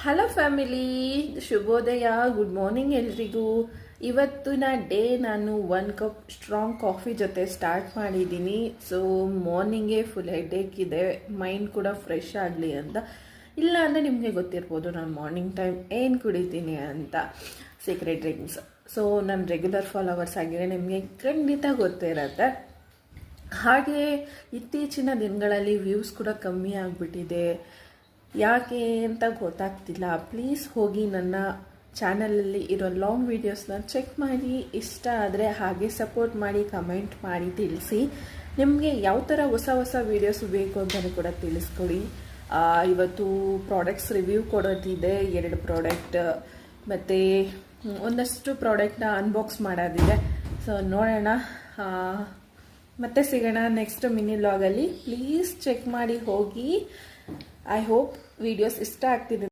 Hello family, ಶುಭೋದಯ, good morning ಎಲ್ರಿಗೂ. ಇವತ್ತಿನ ಡೇ ನಾನು 1 ಕಪ್ ಸ್ಟ್ರಾಂಗ್ ಕಾಫಿ ಜೊತೆ ಸ್ಟಾರ್ಟ್ ಮಾಡಿದ್ದೀನಿ. ಸೊ ಮಾರ್ನಿಂಗೇ ಫುಲ್ ಹೆಡ್ಏಕ್ ಇದೆ, ಮೈಂಡ್ ಕೂಡ ಫ್ರೆಶ್ ಆಗಲಿ ಅಂತ. ಇಲ್ಲ ಅಂದರೆ ನಿಮಗೆ ಗೊತ್ತಿರ್ಬೋದು ನಾನು ಮಾರ್ನಿಂಗ್ ಟೈಮ್ ಏನು ಕುಡಿತೀನಿ ಅಂತ, ಸೀಕ್ರೆಟ್ ಡ್ರಿಂಕ್ಸ್. ಸೊ ನನ್ನ ರೆಗ್ಯುಲರ್ ಫಾಲೋವರ್ಸ್ ಆಗಿದ್ರೆ ನಿಮಗೆ ಖಂಡಿತ ಗೊತ್ತಿರತ್ತೆ. ಹಾಗೆ ಇತ್ತೀಚಿನ ದಿನಗಳಲ್ಲಿ ವ್ಯೂಸ್ ಕೂಡ ಕಮ್ಮಿ ಆಗಿಬಿಟ್ಟಿದೆ. ಯಾಕೆ ಅಂತ ಗೊತ್ತಾಗ್ತಿಲ್ಲ. ಪ್ಲೀಸ್ ಹೋಗಿ ನನ್ನ ಚಾನಲಲ್ಲಿ ಇರೋ ಲಾಂಗ್ ವೀಡಿಯೋಸ್ನ ಚೆಕ್ ಮಾಡಿ, ಇಷ್ಟ ಆದರೆ ಹಾಗೆ ಸಪೋರ್ಟ್ ಮಾಡಿ, ಕಮೆಂಟ್ ಮಾಡಿ ತಿಳಿಸಿ. ನಿಮಗೆ ಯಾವ ಥರ ಹೊಸ ಹೊಸ ವೀಡಿಯೋಸ್ ಬೇಕು ಅಂತಲೂ ಕೂಡ ತಿಳಿಸ್ಕೊಡಿ. ಇವತ್ತು ಪ್ರಾಡಕ್ಟ್ಸ್ ರಿವ್ಯೂ ಕೊಡೋದಿದೆ, 2 ಪ್ರಾಡಕ್ಟ್ ಮತ್ತು ಒಂದಷ್ಟು ಪ್ರಾಡಕ್ಟ್ನ ಅನ್ಬಾಕ್ಸ್ ಮಾಡೋದಿದೆ. ಸೊ ನೋಡೋಣ, ಮತ್ತೆ ಸಿಗೋಣ ನೆಕ್ಸ್ಟ್ ಮಿನಿ ವ್ಲಾಗಲ್ಲಿ. ಪ್ಲೀಸ್ ಚೆಕ್ ಮಾಡಿ ಹೋಗಿ. ಐ ಹೋಪ್ ವಿಡಿಯೋಸ್ ಇಷ್ಟ ಆಗ್ತಿದೆ.